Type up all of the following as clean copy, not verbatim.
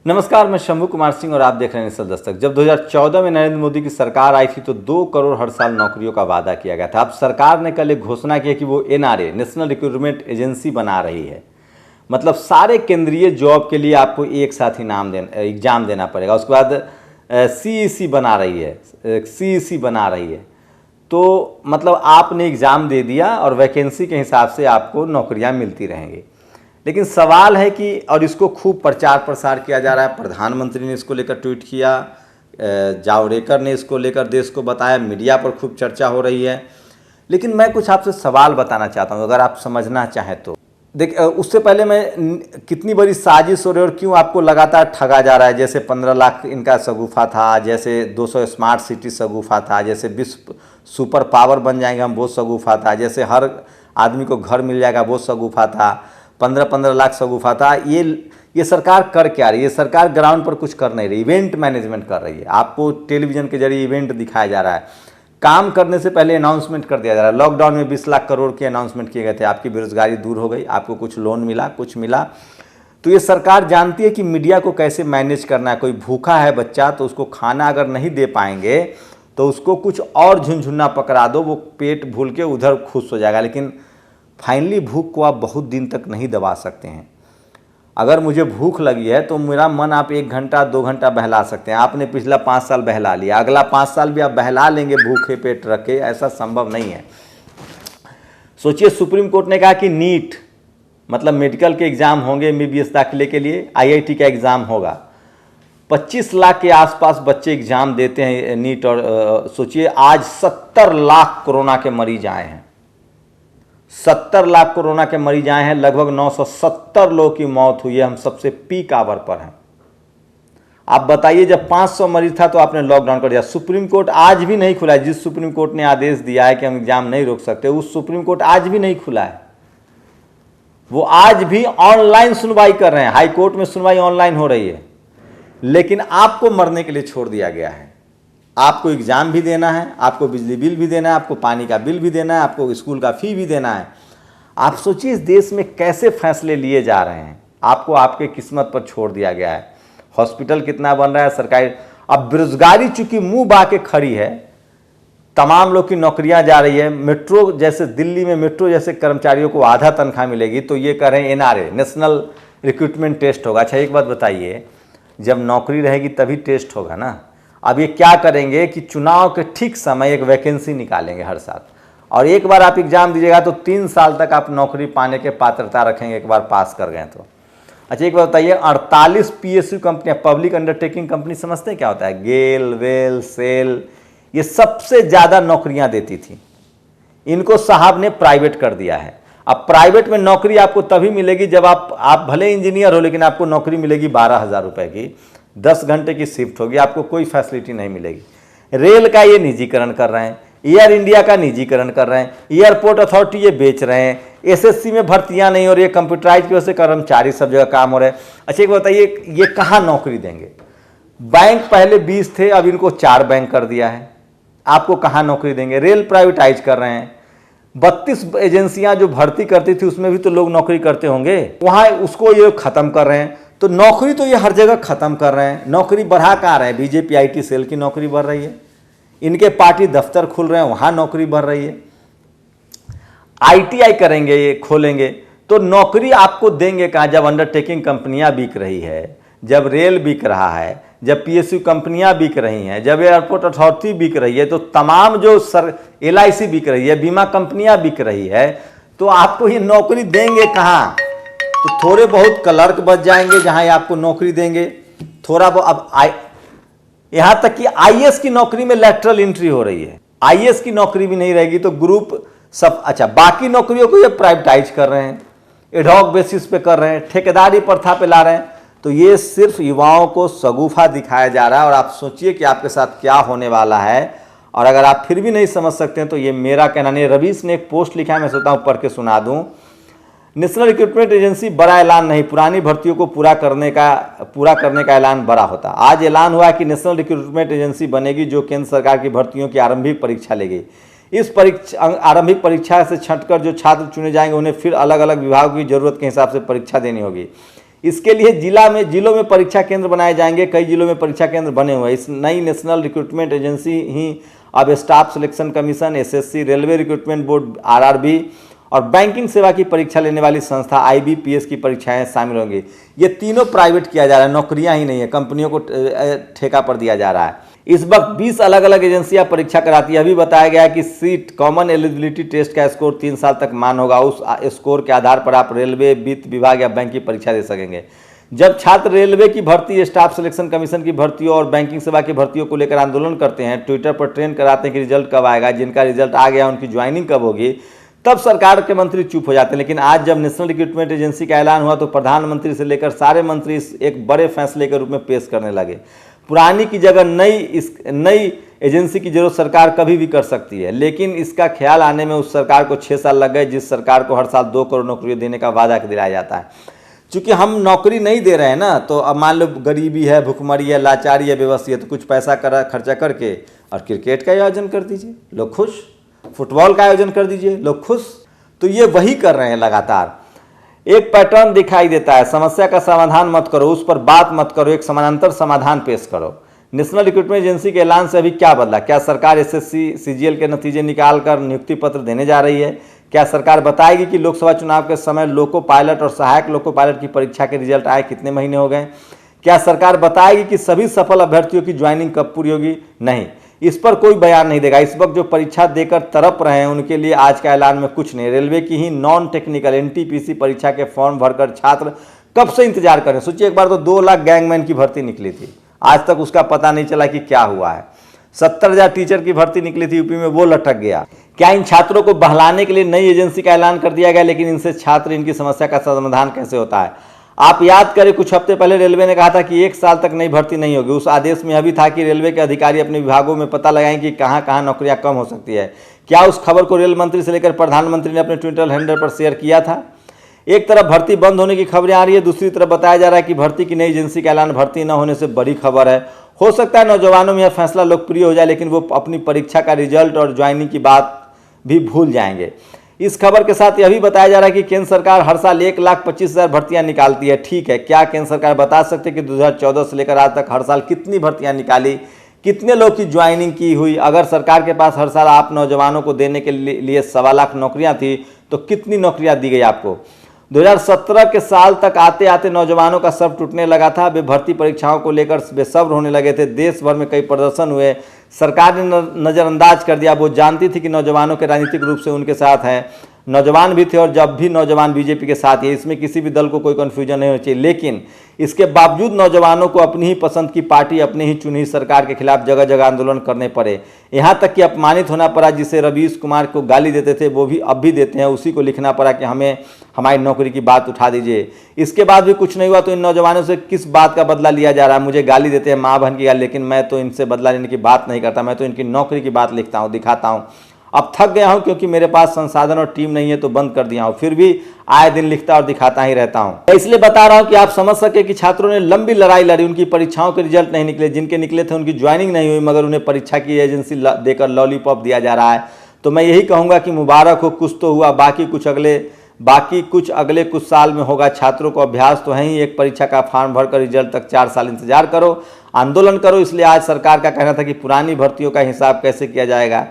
नमस्कार, मैं शंभू कुमार सिंह और आप देख रहे हैं निश्चल दस्तक। जब 2014 में नरेंद्र मोदी की सरकार आई थी तो 2 करोड़ हर साल नौकरियों का वादा किया गया था। अब सरकार ने कल एक घोषणा की है कि वो एनआरए नेशनल रिक्रूटमेंट एजेंसी बना रही है। मतलब सारे केंद्रीय जॉब के लिए आपको एक साथ एग्जाम देना पड़ेगा। उसके बाद सीईसी बना रही है। तो मतलब आपने एग्ज़ाम दे दिया और वैकेंसी के हिसाब से आपको नौकरियां मिलती रहेंगी। लेकिन सवाल है कि और इसको खूब प्रचार प्रसार किया जा रहा है। प्रधानमंत्री ने इसको लेकर ट्वीट किया, जावड़ेकर ने इसको लेकर देश को बताया, मीडिया पर खूब चर्चा हो रही है। लेकिन मैं कुछ आपसे सवाल बताना चाहता हूँ, अगर आप समझना चाहें तो। उससे पहले मैं कितनी बड़ी साजिश हो रही है और क्यों आपको लगातार ठगा जा रहा है। जैसे 15 लाख इनका शगुफा था, जैसे 200 स्मार्ट सिटी शगुफा था, जैसे विश्व सुपर पावर बन जाएंगे हम, वो शगुफा था, जैसे हर आदमी को घर मिल जाएगा वो शगुफा था, 15-15 लाख शगुफा था। ये सरकार कर क्या रही है? ये सरकार ग्राउंड पर कुछ कर नहीं रही, इवेंट मैनेजमेंट कर रही है। आपको टेलीविज़न के जरिए इवेंट दिखाया जा रहा है, काम करने से पहले अनाउंसमेंट कर दिया जा रहा है। लॉकडाउन में 20 लाख करोड़ के अनाउंसमेंट किए गए थे, आपकी बेरोजगारी दूर हो गई, आपको कुछ लोन मिला, कुछ मिला। तो ये सरकार जानती है कि मीडिया को कैसे मैनेज करना है। कोई भूखा है बच्चा तो उसको खाना अगर नहीं दे पाएंगे तो उसको कुछ और झुनझुना पकड़ा दो, वो पेट भूल के उधर खुश हो जाएगा। लेकिन फाइनली भूख को आप बहुत दिन तक नहीं दबा सकते हैं। अगर मुझे भूख लगी है तो मेरा मन आप 1 घंटा 2 घंटा बहला सकते हैं। आपने पिछला 5 साल बहला लिया, अगला 5 साल भी आप बहला लेंगे भूखे पेट रखे, ऐसा संभव नहीं है। सोचिए, सुप्रीम कोर्ट ने कहा कि नीट मतलब मेडिकल के एग्ज़ाम होंगे, एमबीबीएस दाखिले के लिए आईआईटी का एग्ज़ाम होगा। 25 लाख के आसपास बच्चे एग्ज़ाम देते हैं नीट। और सोचिए, आज 70 लाख कोरोना के मरीज आए हैं। 70 लाख कोरोना के मरीज आए हैं, लगभग 970 लोगों की मौत हुई है। हम सबसे पीक आवर पर हैं। आप बताइए, जब 500 मरीज था तो आपने लॉकडाउन कर दिया। सुप्रीम कोर्ट आज भी नहीं खुला है। जिस सुप्रीम कोर्ट ने आदेश दिया है कि हम एग्जाम नहीं रोक सकते, उस सुप्रीम कोर्ट आज भी नहीं खुला है। वो आज भी ऑनलाइन सुनवाई कर रहे हैं। हाई कोर्ट में सुनवाई ऑनलाइन हो रही है। लेकिन आपको मरने के लिए छोड़ दिया गया है। आपको एग्ज़ाम भी देना है, आपको बिजली बिल भी देना है, आपको पानी का बिल भी देना है, आपको स्कूल का फ़ी भी देना है। आप सोचिए इस देश में कैसे फैसले लिए जा रहे हैं। आपको आपके किस्मत पर छोड़ दिया गया है। हॉस्पिटल कितना बन रहा है सरकारी। अब बेरोजगारी चूंकि मुंह बा के खड़ी है, तमाम लोग की नौकरियां जा रही है। मेट्रो जैसे दिल्ली में मेट्रो जैसे कर्मचारियों को आधा तनख्वाह मिलेगी, तो ये कह रहे हैं एनआरए नेशनल रिक्रूटमेंट टेस्ट होगा। अच्छा, एक बात बताइए, जब नौकरी रहेगी तभी टेस्ट होगा ना। अब ये क्या करेंगे कि चुनाव के ठीक समय एक वैकेंसी निकालेंगे हर साल, और एक बार आप एग्ज़ाम दीजिएगा तो 3 साल तक आप नौकरी पाने के पात्रता रखेंगे, एक बार पास कर गए तो। अच्छा, एक बार बताइए, 48 पीएसयू कंपनियां, पब्लिक अंडरटेकिंग कंपनी समझते हैं क्या होता है? गेल, वेल, सेल, ये सबसे ज़्यादा नौकरियां देती थी। इनको साहब ने प्राइवेट कर दिया है। अब प्राइवेट में नौकरी आपको तभी मिलेगी जब आप भले इंजीनियर हो, लेकिन आपको नौकरी मिलेगी 12,000 रुपये की, 10 घंटे की शिफ्ट होगी, आपको कोई फैसिलिटी नहीं मिलेगी। रेल का ये निजीकरण कर रहे हैं, एयर इंडिया का निजीकरण कर रहे हैं, एयरपोर्ट अथॉरिटी ये बेच रहे हैं, एसएससी में भर्तियां नहीं हो रही है, कंप्यूटराइज की वजह से कर्मचारी सब जगह काम हो रहे हैं। अच्छा, एक बताइए, ये कहाँ नौकरी देंगे? बैंक पहले 20 थे, अब इनको 4 बैंक कर दिया है। आपको कहाँ नौकरी देंगे? रेल प्राइवेटाइज कर रहे हैं। 32 एजेंसियां जो भर्ती करती थी उसमें भी तो लोग नौकरी करते होंगे, वहाँ उसको ये ख़त्म कर रहे हैं। तो नौकरी तो ये हर जगह ख़त्म कर रहे हैं। नौकरी बढ़ा कहाँ रहे हैं? बीजेपी आईटी सेल की नौकरी बढ़ रही है, इनके पार्टी दफ्तर खुल रहे हैं, वहाँ नौकरी बढ़ रही है। आईटीआई करेंगे, ये खोलेंगे तो नौकरी आपको देंगे कहाँ? जब अंडरटेकिंग कंपनियां बिक रही है, जब रेल बिक रहा है, जब पीएसयू कंपनियां बिक रही हैं, जब एयरपोर्ट अथॉरिटी बिक रही है, तो तमाम जो एलआईसी बिक रही है, बीमा कंपनियां बिक रही है, तो आपको ये नौकरी देंगे कहाँ? तो थोड़े बहुत क्लर्क बच जाएंगे जहाँ ये आपको नौकरी देंगे। थोड़ा बहुत अब यहाँ तक कि आईएएस की नौकरी में लैटरल एंट्री हो रही है। आईएएस की नौकरी भी नहीं रहेगी तो ग्रुप सब। अच्छा, बाकी नौकरियों को ये प्राइवेटाइज कर रहे हैं, एडहॉक बेसिस पे कर रहे हैं, ठेकेदारी प्रथा पे ला रहे हैं। तो ये सिर्फ युवाओं को शगुफा दिखाया जा रहा है। और आप सोचिए कि आपके साथ क्या होने वाला है। और अगर आप फिर भी नहीं समझ सकते हैं तो ये मेरा कहना नहीं। रवीश ने एक पोस्ट लिखा है, मैं सोचता हूँ पढ़ के सुना दूँ। नेशनल रिक्रूटमेंट एजेंसी बड़ा ऐलान नहीं, पुरानी भर्तियों को पूरा करने का ऐलान बड़ा होता। आज ऐलान हुआ है कि नेशनल रिक्रूटमेंट एजेंसी बनेगी जो केंद्र सरकार की भर्तियों की आरंभिक परीक्षा लेगी। इस आरंभिक परीक्षा से छंटकर जो छात्र चुने जाएंगे उन्हें फिर अलग अलग विभागों की जरूरत के हिसाब से परीक्षा देनी होगी। इसके लिए जिलों में परीक्षा केंद्र बनाए जाएंगे। कई जिलों में परीक्षा केंद्र बने हुए हैं। इस नई नेशनल रिक्रूटमेंट एजेंसी ही अब staff selection commission, SSC, railway recruitment board RRB और बैंकिंग सेवा की परीक्षा लेने वाली संस्था आईबीपीएस की परीक्षाएं शामिल होंगी। ये तीनों प्राइवेट किया जा रहा है, नौकरियां ही नहीं है, कंपनियों को ठेका पर दिया जा रहा है। इस वक्त 20 अलग अलग एजेंसियां परीक्षा कराती है। अभी बताया गया है कि सीट कॉमन एलिजिबिलिटी टेस्ट का स्कोर 3 साल तक मान होगा। उस स्कोर के आधार पर आप रेलवे, वित्त विभाग या बैंक की परीक्षा दे सकेंगे। जब छात्र रेलवे की भर्ती, स्टाफ सिलेक्शन कमीशन की भर्तियों और बैंकिंग सेवा की भर्तियों को लेकर आंदोलन करते हैं, ट्विटर पर ट्रेंड कराते हैं कि रिजल्ट कब आएगा, जिनका रिजल्ट आ गया उनकी ज्वाइनिंग कब होगी, तब सरकार के मंत्री चुप हो जाते हैं। लेकिन आज जब नेशनल रिक्रूटमेंट एजेंसी का ऐलान हुआ तो प्रधानमंत्री से लेकर सारे मंत्री इस एक बड़े फैसले के रूप में पेश करने लगे। पुरानी की जगह नई एजेंसी की जरूरत सरकार कभी भी कर सकती है, लेकिन इसका ख्याल आने में उस सरकार को 6 साल लग गए जिस सरकार को हर साल 2 करोड़ नौकरियां देने का वादा दिलाया जाता है। चूंकि हम नौकरी नहीं दे रहे हैं ना, तो अब मान लो गरीबी है, भुखमरी है, लाचारी है, बेबसी है, तो कुछ पैसा खर्चा करके और क्रिकेट का आयोजन कर दीजिए, लोग खुश। फुटबॉल का आयोजन कर दीजिए, लोग खुश। तो ये वही कर रहे हैं लगातार। एक पैटर्न दिखाई देता है, समस्या का समाधान मत करो, उस पर बात मत करो, एक समानांतर समाधान पेश करो। नेशनल रिक्रूटमेंट एजेंसी के ऐलान से अभी क्या बदला? क्या सरकार एसएससी सीजीएल के नतीजे निकालकर नियुक्ति पत्र देने जा रही है? क्या सरकार बताएगी कि लोकसभा चुनाव के समय लोको पायलट और सहायक लोको पायलट की परीक्षा के रिजल्ट आए कितने महीने हो गए? क्या सरकार बताएगी कि सभी सफल अभ्यर्थियों की ज्वाइनिंग कब पूरी होगी? नहीं, इस पर कोई बयान नहीं देगा। इस वक्त जो परीक्षा देकर तरप रहे हैं उनके लिए आज का ऐलान में कुछ नहीं। रेलवे की ही नॉन टेक्निकल एनटीपीसी परीक्षा के फॉर्म भरकर छात्र कब से इंतजार करें। सोचिए, एक बार तो 2 लाख गैंगमैन की भर्ती निकली थी, आज तक उसका पता नहीं चला कि क्या हुआ है। 70,000 टीचर की भर्ती निकली थी यूपी में, वो लटक गया। क्या इन छात्रों को बहलाने के लिए नई एजेंसी का ऐलान कर दिया गया, लेकिन इनसे छात्र, इनकी समस्या का समाधान कैसे होता है? आप याद करें, कुछ हफ्ते पहले रेलवे ने कहा था कि 1 साल तक नई भर्ती नहीं होगी। उस आदेश में यह भी था कि रेलवे के अधिकारी अपने विभागों में पता लगाएं कि कहां कहां नौकरियां कम हो सकती है। क्या उस खबर को रेल मंत्री से लेकर प्रधानमंत्री ने अपने ट्विटर हैंडल पर शेयर किया था? एक तरफ भर्ती बंद होने की खबरें आ रही है, दूसरी तरफ बताया जा रहा है कि भर्ती की नई एजेंसी का ऐलान भर्ती न होने से बड़ी खबर है। हो सकता है नौजवानों में यह फैसला लोकप्रिय हो जाए, लेकिन वो अपनी परीक्षा का रिजल्ट और ज्वाइनिंग की बात भी भूल जाएंगे। इस खबर के साथ यह भी बताया जा रहा है कि केंद्र सरकार हर साल 1,25,000 भर्तियां निकालती है। ठीक है, क्या केंद्र सरकार बता सकते कि 2014 से लेकर आज तक हर साल कितनी भर्तियां निकाली, कितने लोग की ज्वाइनिंग की हुई? अगर सरकार के पास हर साल आप नौजवानों को देने के लिए 1.25 लाख नौकरियां थी तो कितनी नौकरियां दी गई आपको? 2017 के साल तक आते आते नौजवानों का सर टूटने लगा था। वे भर्ती परीक्षाओं को लेकर बेसब्र होने लगे थे। देश भर में कई प्रदर्शन हुए, सरकार ने नज़रअंदाज कर दिया। वो जानती थी कि नौजवानों के राजनीतिक रूप से उनके साथ हैं, नौजवान भी थे और जब भी नौजवान बीजेपी के साथ है, इसमें किसी भी दल को कोई कन्फ्यूजन नहीं होनी चाहिए। लेकिन इसके बावजूद नौजवानों को अपनी ही पसंद की पार्टी, अपनी ही चुनी सरकार के खिलाफ जगह जगह आंदोलन करने पड़े। यहाँ तक कि अपमानित होना पड़ा। जिसे रवीश कुमार को गाली देते थे वो भी अब भी देते हैं, उसी को लिखना पड़ा कि हमें हमारी नौकरी की बात उठा दीजिए। इसके बाद भी कुछ नहीं हुआ तो इन नौजवानों से किस बात का बदला लिया जा रहा है? मुझे गाली देते हैं, माँ बहन की गाली, लेकिन मैं तो इनसे बदला लेने की बात नहीं करता। मैं तो इनकी नौकरी की बात लिखता हूँ, दिखाता हूँ। अब थक गया हूं क्योंकि मेरे पास संसाधन और टीम नहीं है तो बंद कर दिया हूं, फिर भी आए दिन लिखता और दिखाता ही रहता हूं। इसलिए बता रहा हूं कि आप समझ सके कि छात्रों ने लंबी लड़ाई लड़ी, उनकी परीक्षाओं के रिजल्ट नहीं निकले, जिनके निकले थे उनकी ज्वाइनिंग नहीं हुई, मगर उन्हें परीक्षा की एजेंसी देकर लॉलीपॉप दिया जा रहा है। तो मैं यही कहूंगा कि मुबारक हो, कुछ तो हुआ, बाकी कुछ अगले कुछ साल में होगा। छात्रों को अभ्यास तो है ही, एक परीक्षा का फॉर्म भरकर रिजल्ट तक 4 साल इंतजार करो, आंदोलन करो। इसलिए आज सरकार का कहना था कि पुरानी भर्तियों का हिसाब कैसे किया जाएगा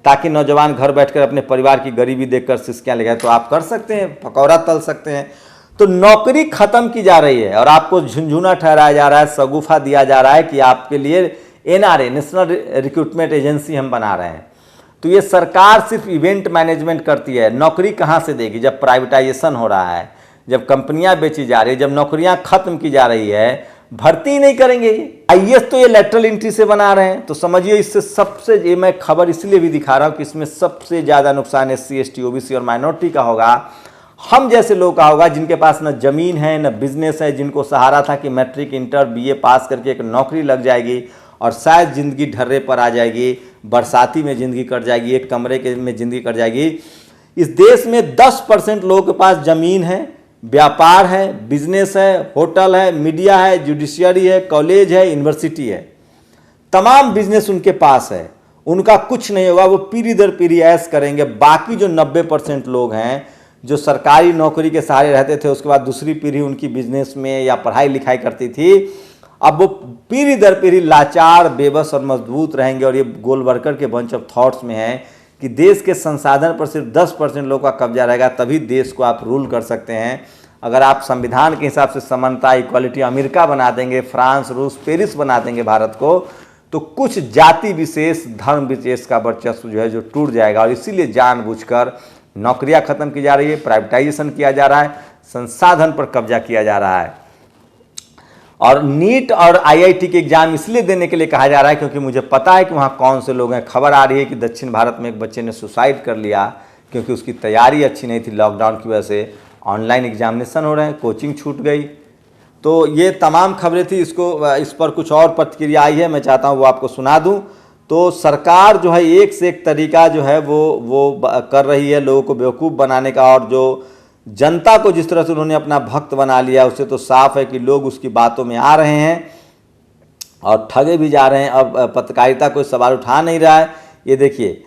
ताकि नौजवान घर बैठकर अपने परिवार की गरीबी देखकर सिसकियां लगाए। तो आप कर सकते हैं, पकौड़ा तल सकते हैं। तो नौकरी खत्म की जा रही है और आपको झुंझुना ठहराया जा रहा है, शगुफा दिया जा रहा है कि आपके लिए एनआरए, नेशनल रिक्रूटमेंट एजेंसी हम बना रहे हैं। तो ये सरकार सिर्फ इवेंट मैनेजमेंट करती है। नौकरी कहाँ से देगी? जब प्राइवेटाइजेशन हो रहा है, जब कंपनियां बेची जा रही है, जब नौकरियां खत्म की जा रही है, भर्ती नहीं करेंगे। आईएएस तो ये लेटरल एंट्री से बना रहे हैं। तो समझिए, इससे सबसे, ये मैं खबर इसलिए भी दिखा रहा हूं कि इसमें सबसे ज़्यादा नुकसान एससी, एसटी, ओबीसी और माइनॉरिटी का होगा, हम जैसे लोग का होगा जिनके पास न जमीन है न बिजनेस है, जिनको सहारा था कि मैट्रिक, इंटर, बीए पास करके एक नौकरी लग जाएगी और शायद ज़िंदगी ढर्रे पर आ जाएगी, बरसाती में ज़िंदगी कट जाएगी, एक कमरे में ज़िंदगी कट जाएगी। इस देश में 10% लोगों के पास ज़मीन है, व्यापार है, बिजनेस है, होटल है, मीडिया है, जुडिशियरी है, कॉलेज है, यूनिवर्सिटी है, तमाम बिजनेस उनके पास है। उनका कुछ नहीं होगा, वो पीढ़ी दर पीढ़ी ऐश करेंगे। बाकी जो 90% लोग हैं जो सरकारी नौकरी के सहारे रहते थे, उसके बाद दूसरी पीढ़ी उनकी बिजनेस में या पढ़ाई लिखाई करती थी, अब वो पीढ़ी दर पीढ़ी लाचार, बेबस और मजबूत रहेंगे। और ये गोलवरकर के बंच ऑफ थॉट्स में है कि देश के संसाधन पर सिर्फ 10% लोगों का कब्जा रहेगा, तभी देश को आप रूल कर सकते हैं। अगर आप संविधान के हिसाब से समानता, इक्वालिटी अमेरिका बना देंगे, फ्रांस, रूस, पेरिस बना देंगे भारत को, तो कुछ जाति विशेष, धर्म विशेष का वर्चस्व जो है जो टूट जाएगा। और इसीलिए जानबूझकर नौकरियां खत्म की जा रही है, प्राइवेटाइजेशन किया जा रहा है, संसाधन पर कब्जा किया जा रहा है। और नीट और आईआईटी के एग्जाम इसलिए देने के लिए कहा जा रहा है क्योंकि मुझे पता है कि वहाँ कौन से लोग हैं। खबर आ रही है कि दक्षिण भारत में एक बच्चे ने सुसाइड कर लिया क्योंकि उसकी तैयारी अच्छी नहीं थी, लॉकडाउन की वजह से ऑनलाइन एग्जामिनेशन हो रहे हैं, कोचिंग छूट गई। तो ये तमाम खबरें थी, इस पर कुछ और प्रतिक्रिया आई है, मैं चाहता हूँ वो आपको सुना दूँ। तो सरकार जो है एक से एक तरीका जो है वो कर रही है लोगों को बेवकूफ़ बनाने का, और जो जनता को जिस तरह से उन्होंने अपना भक्त बना लिया, उससे तो साफ है कि लोग उसकी बातों में आ रहे हैं और ठगे भी जा रहे हैं। अब पत्रकारिता कोई सवाल उठा नहीं रहा है। ये देखिए,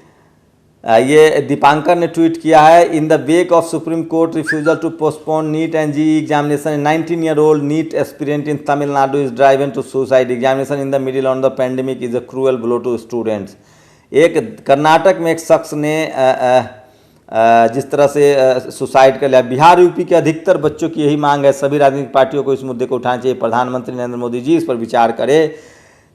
ये दीपांकर ने ट्वीट किया है, in the wake of Supreme Court refusal to postpone NEET and JEE examination, 19-year-old NEET aspirant in Tamil Nadu is driven to suicide, examination in the middle on the pandemic is a cruel blow to students. एक कर्नाटक में एक शख्स ने जिस तरह से suicide कर लिया। बिहार, यूपी के अधिकतर बच्चों की यही मांग है, सभी राजनीतिक पार्टियों को इस मुद्दे को उठाना चाहिए। प्रधानमंत्री नरेंद्र मोदी जी इस पर विचार करें।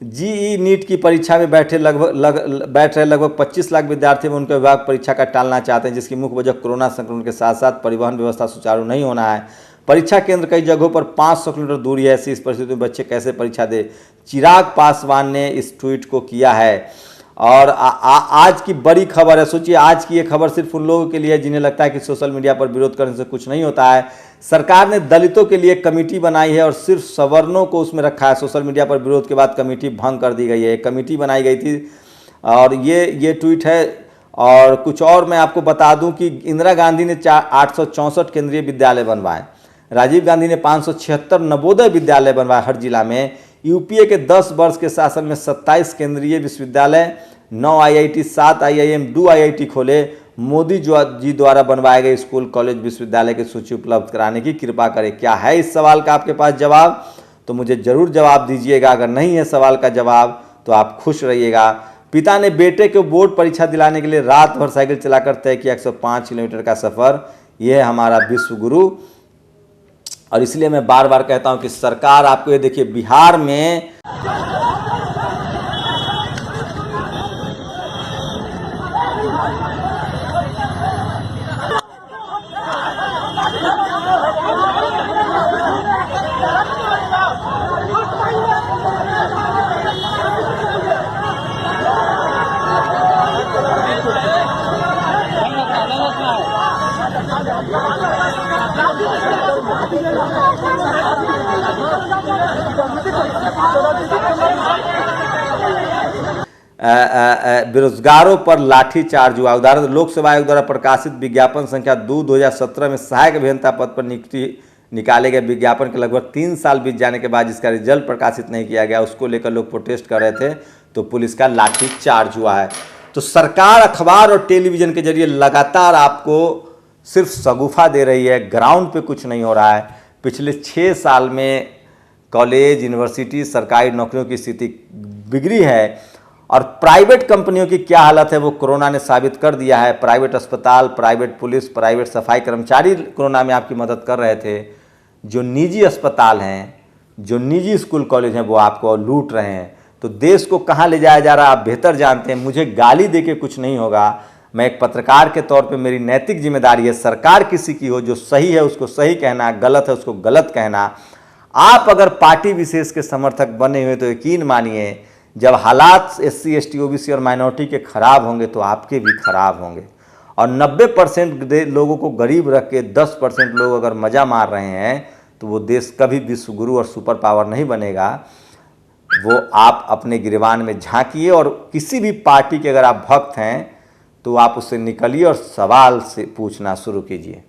जेईई नीट की परीक्षा में बैठ रहे लगभग 25 लाख विद्यार्थी में उनके विभाग परीक्षा का टालना चाहते हैं, जिसकी मुख्य वजह कोरोना संक्रमण के साथ साथ परिवहन व्यवस्था सुचारू नहीं होना है। परीक्षा केंद्र कई जगहों पर 500 किलोमीटर दूरी है। ऐसी इस परिस्थिति में बच्चे कैसे परीक्षा दे। चिराग पासवान ने इस ट्वीट को किया है। और आज की बड़ी खबर है, सोचिए आज की ये खबर सिर्फ उन लोगों के लिए जिन्हें लगता है कि सोशल मीडिया पर विरोध करने से कुछ नहीं होता है। सरकार ने दलितों के लिए कमेटी बनाई है और सिर्फ सवर्णों को उसमें रखा है। सोशल मीडिया पर विरोध के बाद कमेटी भंग कर दी गई है। कमेटी बनाई गई थी और ये ट्वीट है। और कुछ और मैं आपको बता दूं कि इंदिरा गांधी ने 864 केंद्रीय विद्यालय बनवाए, राजीव गांधी ने 576 नवोदय विद्यालय बनवाए हर जिला में। यूपीए के 10 वर्ष के शासन में 27 केंद्रीय विश्वविद्यालय, 9 आईआईटी, 7 आईआईएम, 2 आईआईटी खोले। मोदी जी द्वारा बनवाए गए स्कूल, कॉलेज, विश्वविद्यालय की सूची उपलब्ध कराने की कृपा करें। क्या है इस सवाल का आपके पास जवाब? तो मुझे जरूर जवाब दीजिएगा। अगर नहीं है सवाल का जवाब तो आप खुश रहिएगा। पिता ने बेटे को बोर्ड परीक्षा दिलाने के लिए रात भर साइकिल चलाकर तय किया 105 किलोमीटर का सफर। यह है हमारा विश्व गुरु। और इसलिए मैं बार बार कहता हूं कि सरकार आपको, ये देखिए बिहार में बेरोजगारों पर लाठीचार्ज हुआ। उदाहरण, लोक सेवा आयोग द्वारा प्रकाशित विज्ञापन संख्या 2017 में सहायक अभियंता पद पर निकाले गए विज्ञापन के लगभग 3 साल बीत जाने के बाद जिसका रिजल्ट प्रकाशित नहीं किया गया, उसको लेकर लोग प्रोटेस्ट कर रहे थे, तो पुलिस का लाठीचार्ज हुआ है। तो सरकार अखबार और टेलीविजन के जरिए लगातार आपको सिर्फ शगुफा दे रही है, ग्राउंड पे कुछ नहीं हो रहा है। पिछले 6 साल में कॉलेज, यूनिवर्सिटी, सरकारी नौकरियों की स्थिति बिगड़ी है। और प्राइवेट कंपनियों की क्या हालत है वो कोरोना ने साबित कर दिया है। प्राइवेट अस्पताल, प्राइवेट पुलिस, प्राइवेट सफाई कर्मचारी कोरोना में आपकी मदद कर रहे थे। जो निजी अस्पताल हैं, जो निजी स्कूल कॉलेज हैं, वो आपको लूट रहे हैं। तो देश को कहाँ ले जाया जा रहा है आप बेहतर जानते हैं। मुझे गाली दे के कुछ नहीं होगा। मैं एक पत्रकार के तौर पे मेरी नैतिक जिम्मेदारी है, सरकार किसी की हो, जो सही है उसको सही कहना, गलत है उसको गलत कहना। आप अगर पार्टी विशेष के समर्थक बने हुए तो यकीन मानिए जब हालात SC, ST, OBC और माइनॉरिटी के खराब होंगे तो आपके भी खराब होंगे। और 90% लोगों को गरीब रख के 10% लोग अगर मज़ा मार रहे हैं तो वो देश कभी विश्व गुरु और सुपर पावर नहीं बनेगा। वो आप अपने गिरबान में झांकिए और किसी भी पार्टी के अगर आप भक्त हैं तो आप उससे निकलिए और सवाल से पूछना शुरू कीजिए।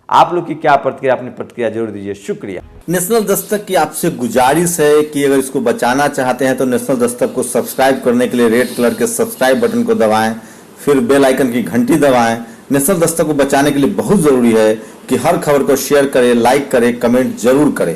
आप लोग की क्या प्रतिक्रिया, अपनी प्रतिक्रिया जरूर दीजिए। शुक्रिया। नेशनल दस्तक की आपसे गुजारिश है कि अगर इसको बचाना चाहते हैं तो नेशनल दस्तक को सब्सक्राइब करने के लिए रेड कलर के सब्सक्राइब बटन को दबाएं, फिर बेल आइकन की घंटी दबाएं, नेशनल दस्तक को बचाने के लिए बहुत जरूरी है कि हर खबर को शेयर करें, लाइक करें, कमेंट जरूर करें।